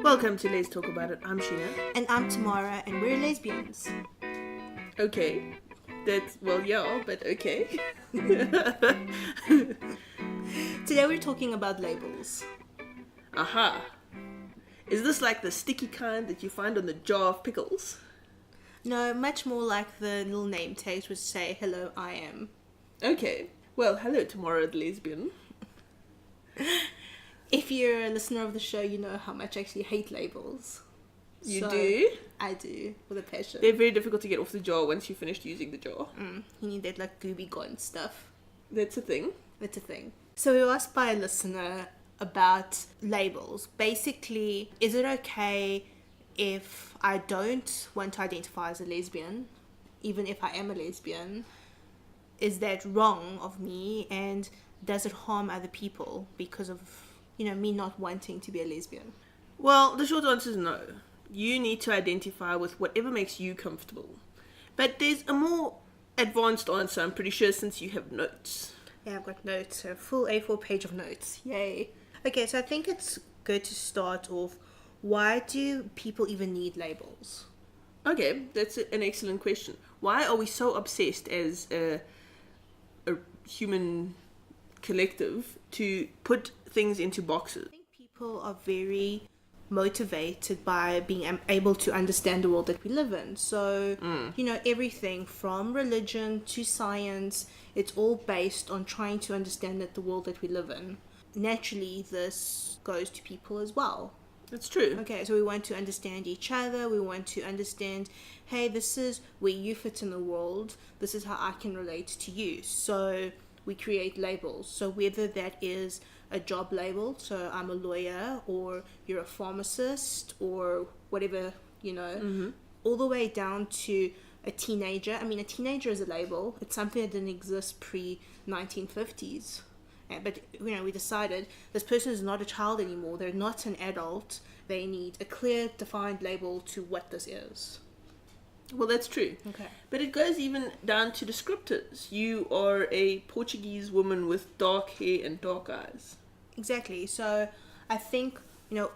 Welcome to Let's Talk About It. I'm Sheena. And I'm Tamara, and we're lesbians. Okay. That's, well, yeah, but okay. Today we're talking about labels. Aha. Is this like the sticky kind that you find on the jar of pickles? No, much more like the little name tags which say, hello, I am. Okay. Well, hello, Tamara the lesbian. If you're a listener of the show, you know how much I actually hate labels. You So, do? I do, with a passion. They're very difficult to get off the jar once you've finished using the jar. You need that like gooby gone stuff. That's a thing. That's a thing. So we were asked by a listener about labels. Basically, is it okay if I don't want to identify as a lesbian, even if I am a lesbian? Is that wrong of me, and does it harm other people because of, me not wanting to be a lesbian? Well, the short answer is no. You need to identify with whatever makes you comfortable. But there's a more advanced answer, I'm pretty sure, since you have notes. Yeah, I've got notes, a full A4 page of notes. Yay. Okay, so I think it's good to start off. Why do people even need labels? Okay, that's an excellent question. Why are we so obsessed as a human collective to put things into boxes? I think people are very motivated by being able to understand the world that we live in. So, everything from religion to science, it's all based on trying to understand the world that we live in. Naturally, this goes to people as well. That's true. Okay, so we want to understand each other. We want to understand, hey, this is where you fit in the world. This is how I can relate to you. So we create labels. So whether that is a job label, so I'm a lawyer, or you're a pharmacist, or whatever, all the way down to a teenager. I mean, a teenager is a label. It's something that didn't exist pre-1950s. But, we decided this person is not a child anymore. They're not an adult. They need a clear, defined label to what this is. Well, that's true. Okay. But it goes even down to descriptors. You are a Portuguese woman with dark hair and dark eyes. Exactly. So I think,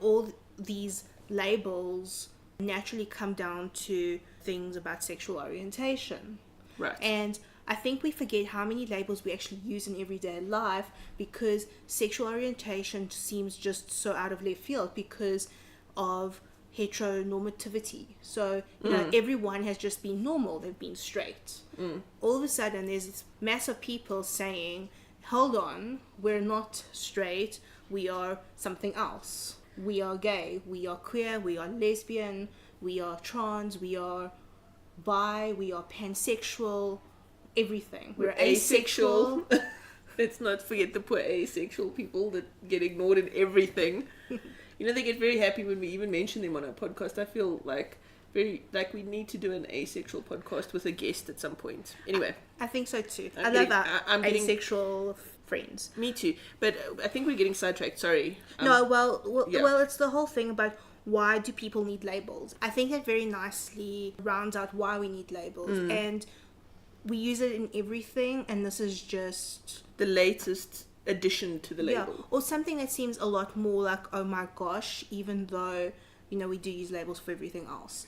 all these labels naturally come down to things about sexual orientation. Right. And I think we forget how many labels we actually use in everyday life because sexual orientation seems just so out of left field because of heteronormativity. So, everyone has just been normal. They've been straight. All of a sudden, there's this mass of people saying, hold on, we're not straight. We are something else. We are gay. We are queer. We are lesbian. We are trans. We are bi. We are pansexual. Everything. We're asexual. Let's not forget the poor asexual people that get ignored in everything. They get very happy when we even mention them on our podcast. I feel like we need to do an asexual podcast with a guest at some point. Anyway. I think so too. I love that. I'm asexual friends. Me too. But I think we're getting sidetracked. Sorry. Well, it's the whole thing about why do people need labels. I think that very nicely rounds out why we need labels. And we use it in everything, and this is just the latest addition to the label. Yeah, or something that seems a lot more like, oh my gosh, even though, we do use labels for everything else.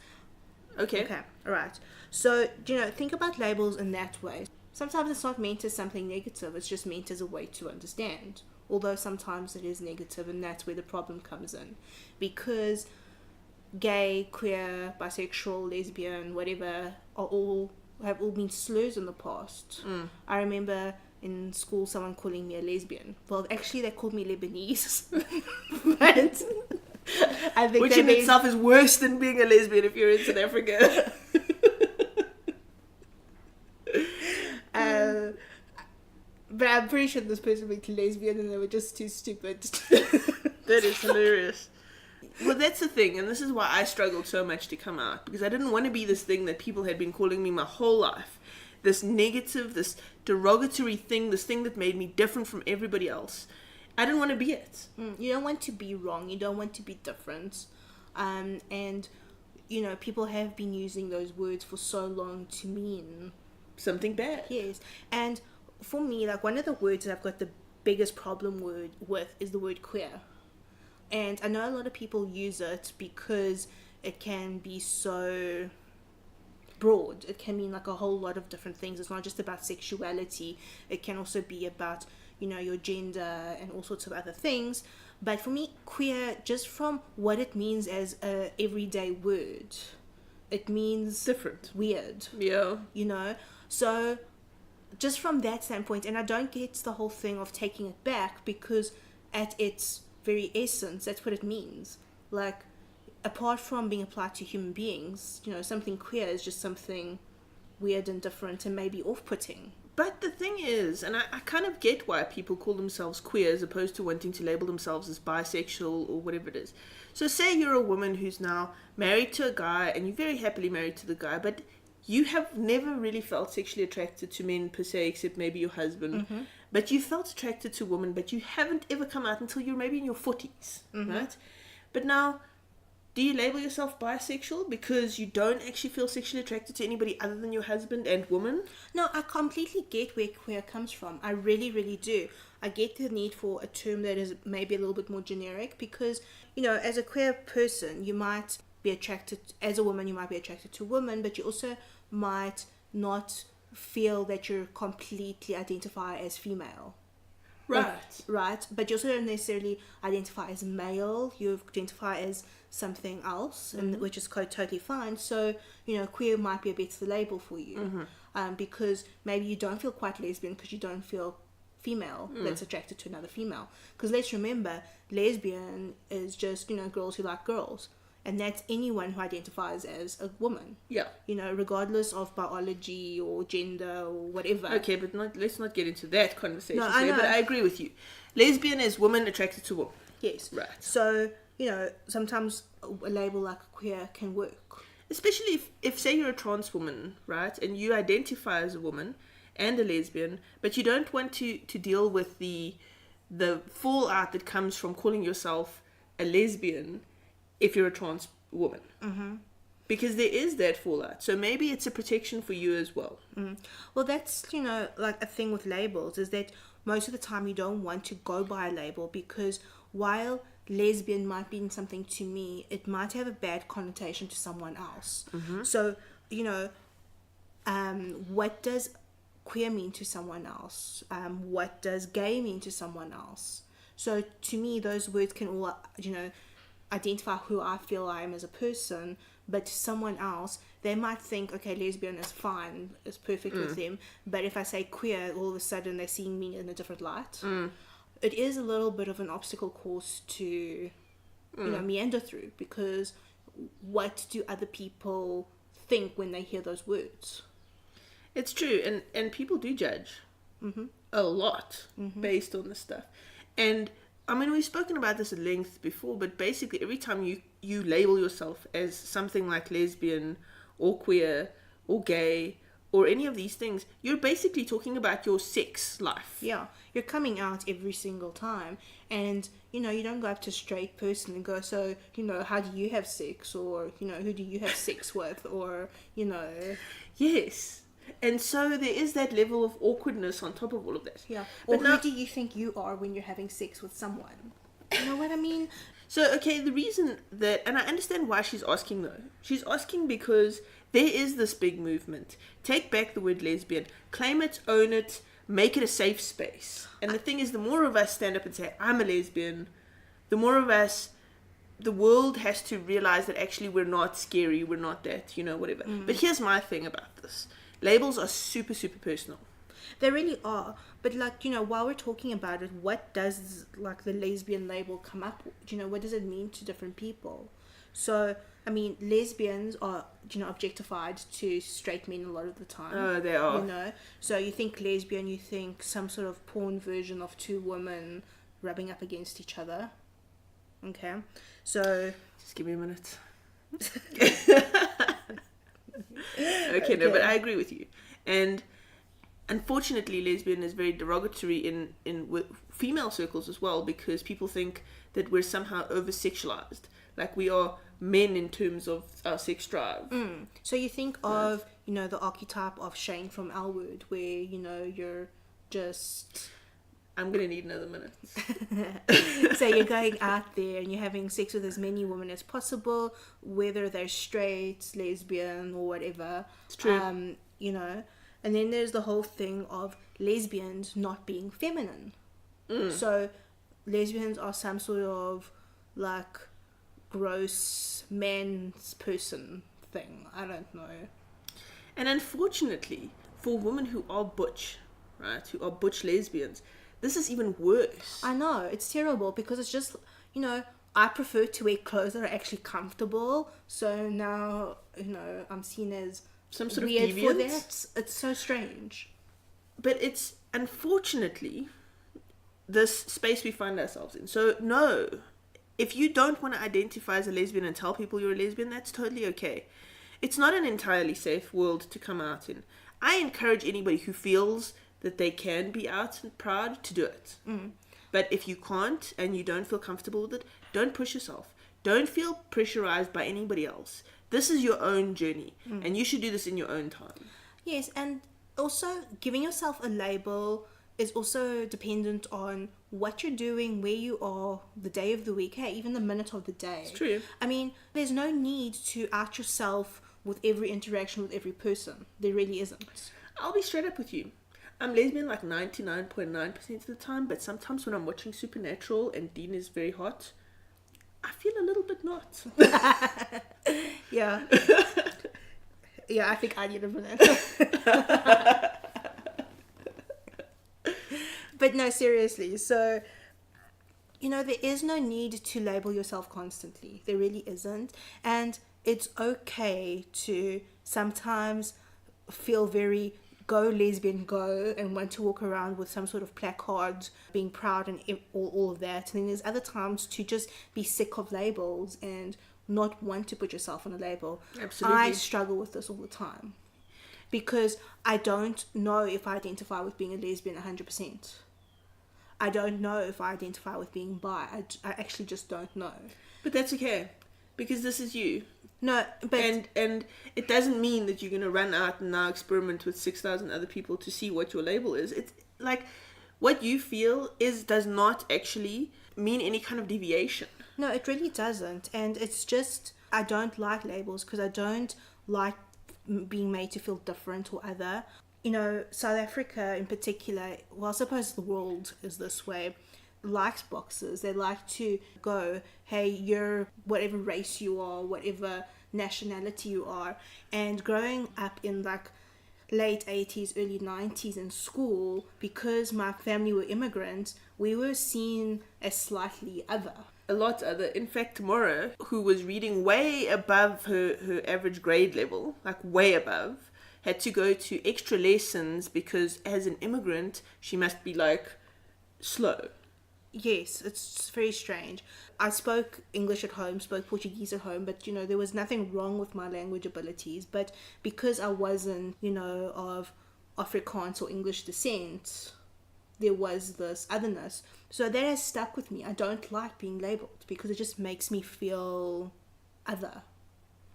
Okay, all right. So, think about labels in that way. Sometimes it's not meant as something negative, it's just meant as a way to understand. Although sometimes it is negative, and that's where the problem comes in. Because gay, queer, bisexual, lesbian, whatever, have all been slurs in the past. I remember in school someone calling me a lesbian. Well, actually they called me Lebanese. But I think which in itself is worse than being a lesbian if you're in South Africa. But I'm pretty sure this person went to lesbian and they were just too stupid. That is hilarious. Well, that's the thing, and this is why I struggled so much to come out, because I didn't want to be this thing that people had been calling me my whole life. This negative, this derogatory thing, this thing that made me different from everybody else. I didn't want to be it. You don't want to be wrong. You don't want to be different. And, people have been using those words for so long to mean something bad. Yes. And for me, like, one of the words that I've got the biggest problem with is the word queer. And I know a lot of people use it because it can be so broad. It can mean like a whole lot of different things. It's not just about sexuality. It can also be about, your gender and all sorts of other things. But for me, queer, just from what it means as a everyday word, it means different, weird. Yeah. So just from that standpoint, and I don't get the whole thing of taking it back, because at its very essence, that's what it means. Like, apart from being applied to human beings, something queer is just something weird and different and maybe off-putting. But the thing is, and I kind of get why people call themselves queer as opposed to wanting to label themselves as bisexual or whatever it is. So say you're a woman who's now married to a guy and you're very happily married to the guy, but you have never really felt sexually attracted to men per se, except maybe your husband. Mm-hmm. But you felt attracted to women, but you haven't ever come out until you're maybe in your 40s, right? But now, do you label yourself bisexual because you don't actually feel sexually attracted to anybody other than your husband and woman? No, I completely get where queer comes from. I really, really do. I get the need for a term that is maybe a little bit more generic because, as a queer person, you might be attracted, as a woman, you might be attracted to women, but you also might not feel that you're completely identify as female. Right. But you also don't necessarily identify as male. You identify as something else, and which is totally fine. So, queer might be a better label for you. Because maybe you don't feel quite lesbian because you don't feel female that's attracted to another female. Because let's remember, lesbian is just, girls who like girls. And that's anyone who identifies as a woman. Yeah. Regardless of biology or gender or whatever. Okay, but let's not get into that conversation No, I know. But I agree with you. Lesbian is woman attracted to woman. Yes. Right. So, sometimes a label like queer can work. Especially if say you're a trans woman, right? And you identify as a woman and a lesbian, but you don't want to deal with the fallout that comes from calling yourself a lesbian if you're a trans woman. Because there is that fallout. So maybe it's a protection for you as well. Well, that's, like a thing with labels is that most of the time you don't want to go by a label because while lesbian might mean something to me, it might have a bad connotation to someone else. So, what does queer mean to someone else? What does gay mean to someone else? So to me, those words can all, identify who I feel I am as a person, but to someone else, they might think, okay, lesbian is fine, it's perfect with them, but if I say queer, all of a sudden they're seeing me in a different light. It is a little bit of an obstacle course to, meander through, because what do other people think when they hear those words? It's true, and people do judge a lot based on this stuff. And I mean, we've spoken about this at length before, but basically every time you label yourself as something like lesbian or queer or gay or any of these things, you're basically talking about your sex life. Yeah, you're coming out every single time. And, you don't go up to a straight person and go, so, how do you have sex? Or, who do you have sex with? Or, Yes. And so there is that level of awkwardness on top of all of that. Yeah. Or who do you think you are when you're having sex with someone? You know what I mean? So, okay, the reason that, and I understand why she's asking though. She's asking because there is this big movement. Take back the word lesbian. Claim it, own it, make it a safe space. And the thing is, the more of us stand up and say, I'm a lesbian, the more of us, the world has to realize that actually we're not scary, we're not that, whatever. But here's my thing about this. Labels are super, super personal. They really are. But, while we're talking about it, what does, the lesbian label come up with? What does it mean to different people? So, I mean, lesbians are, objectified to straight men a lot of the time. Oh, they are. So you think lesbian, you think some sort of porn version of two women rubbing up against each other. Okay? So... Just give me a minute. Okay, no, but I agree with you. And unfortunately, lesbian is very derogatory in with female circles as well, because people think that we're somehow over-sexualized. Like we are men in terms of our sex drive. So you think of, the archetype of Shane from L Word, where, you're just... I'm gonna need another minute. So you're going out there and you're having sex with as many women as possible, whether they're straight, lesbian, or whatever. It's true. You know, and then there's the whole thing of lesbians not being feminine. So lesbians are some sort of like gross man's person thing. I don't know. And unfortunately, for women who are butch, right, who are butch lesbians, this is even worse. I know, it's terrible because it's just, you know, I prefer to wear clothes that are actually comfortable. So now, you know, I'm seen as Some sort of weird for deviant. that. It's so strange. But it's unfortunately this space we find ourselves in. So no, if you don't want to identify as a lesbian and tell people you're a lesbian, that's totally okay. It's not an entirely safe world to come out in. I encourage anybody who feels that they can be out and proud to do it. But if you can't and you don't feel comfortable with it, don't push yourself. Don't feel pressurized by anybody else. This is your own journey, and you should do this in your own time. Yes, and also giving yourself a label is also dependent on what you're doing, where you are, the day of the week, hey, even the minute of the day. It's true. I mean, there's no need to out yourself with every interaction with every person. There really isn't. I'll be straight up with you. I'm lesbian like 99.9% of the time, but sometimes when I'm watching Supernatural and Dean is very hot, I feel a little bit not. Yeah. Yeah, I think I need a minute. But no, seriously. So, you know, there is no need to label yourself constantly. There really isn't. And it's okay to sometimes feel very go lesbian go and want to walk around with some sort of placard being proud and all of that. And then there's other times to just be sick of labels and not want to put yourself on a label. Absolutely. I struggle with this all the time because I don't know if I identify with being a lesbian 100%. I don't know if I identify with being bi. I actually just don't know. But that's okay, because this is you. No, but And it doesn't mean that you're going to run out and now experiment with 6,000 other people to see what your label is. It's like what you feel does not actually mean any kind of deviation. no, it really doesn't. And it's just, I don't like labels because I don't like being made to feel different or other. You know, South Africa in particular, well, I suppose the world is this way, likes boxes. They like to go, hey, you're whatever race you are, whatever nationality you are. And growing up in like late 80s, early 90s in school, because my family were immigrants, we were seen as slightly other. A lot other. In fact, Tamara, who was reading way above her average grade level, like way above, had to go to extra lessons because as an immigrant, she must be like slow. Yes, it's very strange. I spoke English at home, spoke Portuguese at home, but, you know, there was nothing wrong with my language abilities. But because I wasn't, you know, of Afrikaans or English descent, there was this otherness. So that has stuck with me. I don't like being labelled because it just makes me feel other.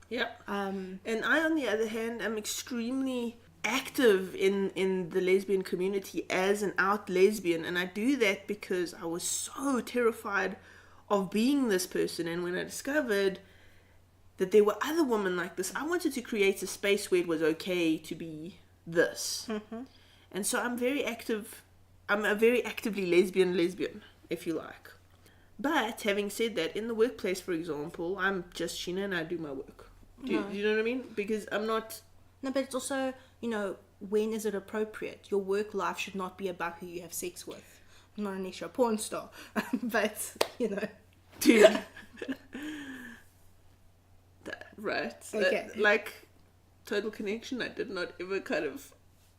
Yep. And I, on the other hand, am extremely active in the lesbian community as an out lesbian, and I do that because I was so terrified of being this person. And when I discovered that there were other women like this, I wanted to create a space where it was okay to be this. And so I'm very active. I'm a very actively lesbian, if you like. But having said that, in the workplace, for example, I'm just Sheena and I do my work. Do you know what I mean? Because I'm not... No, but it's also, you know, when is it appropriate? Your work life should not be about who you have sex with. Not unless you're a porn star. But, you know. Dude. Right. Okay. Like, Total Connection, I did not ever kind of...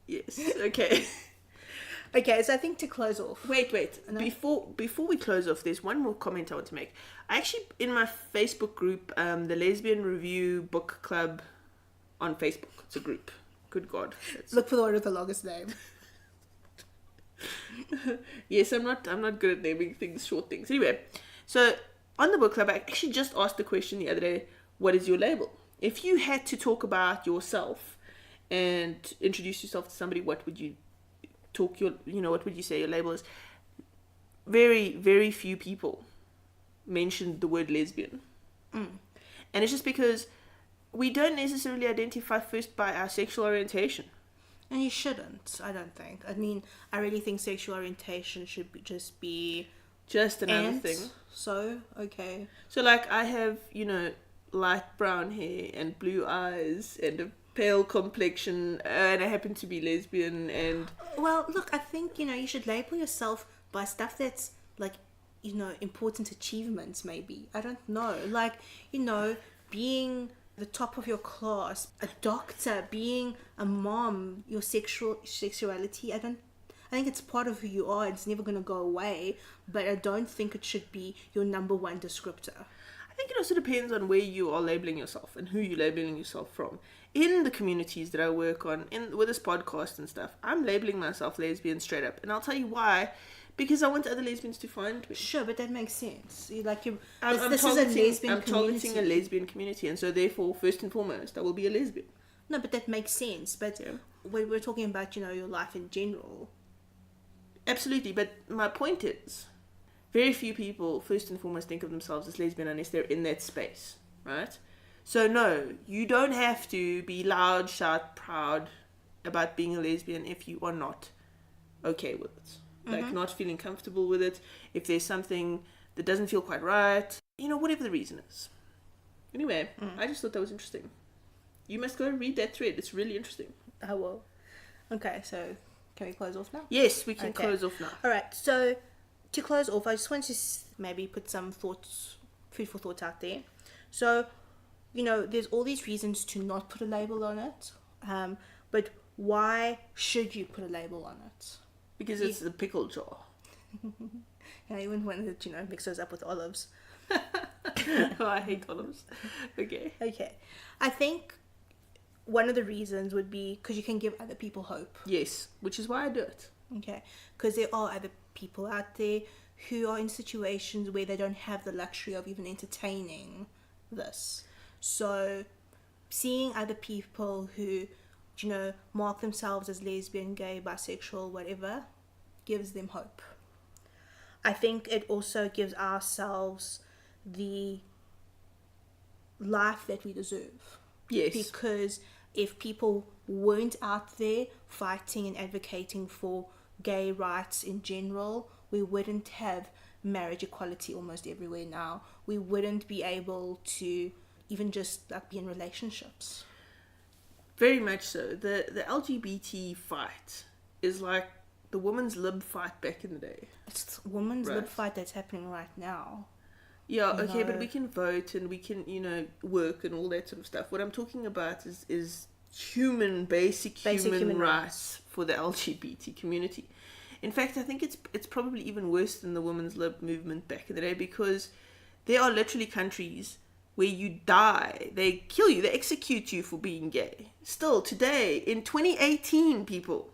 Yes. Okay. Okay, so I think to close off. Wait. No. Before we close off, there's one more comment I want to make. I actually, in my Facebook group, the Lesbian Review Book Club on Facebook, it's a group. Good God. Look for the one with the longest name. Yes, I'm not good at naming things, short things. Anyway, so on the book club, I actually just asked the question the other day, what is your label? If you had to talk about yourself and introduce yourself to somebody, what would you what would you say your label is? very, very few people mentioned the word lesbian. And it's just because we don't necessarily identify first by our sexual orientation. And you shouldn't, I don't think. I mean, I really think sexual orientation should be just another thing. So, okay. So, like, I have, light brown hair and blue eyes and a pale complexion, and I happen to be lesbian, and... Well, look, I think, you should label yourself by stuff that's, like, important achievements, maybe. I don't know. Like, being the top of your class, a doctor, being a mom, your sexuality, I think it's part of who you are. It's never going to go away, but I don't think it should be your number one descriptor. I think it also depends on where you are labeling yourself and who you're labeling yourself from. In the communities that I work on, with this podcast and stuff, I'm labeling myself lesbian straight up, and I'll tell you why. Because I want other lesbians to find me. Sure, but that makes sense. I'm targeting a lesbian community, and so therefore, first and foremost, I will be a lesbian. No, but that makes sense. But when we're talking about, your life in general. Absolutely, but my point is, very few people, first and foremost, think of themselves as lesbian unless they're in that space, right? So no, you don't have to be loud, shout, proud about being a lesbian if you are not okay with it. Like, not feeling comfortable with it, if there's something that doesn't feel quite right, whatever the reason is. Anyway, I just thought that was interesting. You must go read that thread. It's really interesting. I will. Okay, so can we close off now? Yes, we can close off now. All right, so to close off, I just want to maybe put some thoughts, food for thought out there. So, there's all these reasons to not put a label on it, but why should you put a label on it? Because it's a pickle jar. Even when it, mixes up with olives. Oh, I hate olives. Okay. I think one of the reasons would be because you can give other people hope. Yes, which is why I do it. Okay. Because there are other people out there who are in situations where they don't have the luxury of even entertaining this. So seeing other people who mark themselves as lesbian, gay, bisexual, whatever, gives them hope. I think it also gives ourselves the life that we deserve. Yes. Because if people weren't out there fighting and advocating for gay rights in general, we wouldn't have marriage equality almost everywhere now. We wouldn't be able to even just be in relationships. Very much so. The LGBT fight is like the women's lib fight back in the day. It's the women's lib fight that's happening right now. Yeah, okay, but we can vote and we can, work and all that sort of stuff. What I'm talking about is basic human rights for the LGBT community. In fact, I think it's probably even worse than the women's lib movement back in the day, because there are literally countries where you die, they kill you, they execute you for being gay. Still, today, in 2018, people,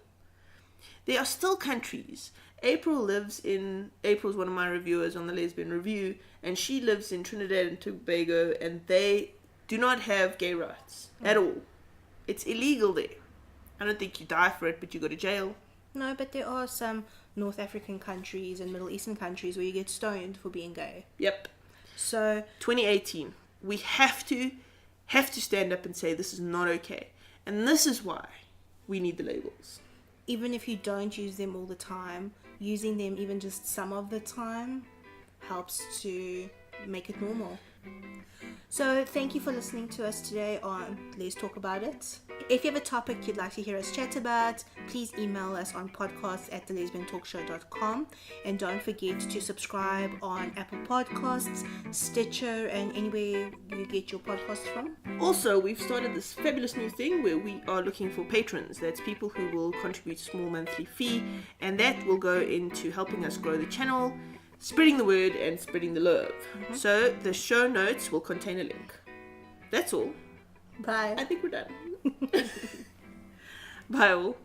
there are still countries. April's one of my reviewers on the Lesbian Review, and she lives in Trinidad and Tobago, and they do not have gay rights at all. It's illegal there. I don't think you die for it, but you go to jail. No, but there are some North African countries and Middle Eastern countries where you get stoned for being gay. Yep. So 2018. We have to stand up and say this is not okay. And this is why we need the labels. Even if you don't use them all the time, using them even just some of the time helps to make it normal. So thank you for listening to us today on Let's Talk About It. If you have a topic you'd like to hear us chat about, please email us on podcasts@thelesbiantalkshow.com, and don't forget to subscribe on Apple Podcasts, Stitcher, and anywhere you get your podcasts from. Also, we've started this fabulous new thing where we are looking for patrons. That's people who will contribute a small monthly fee, and that will go into helping us grow the channel, spreading the word, and spreading the love. So the show notes will contain a link. That's all. Bye. I think we're done. Bye all.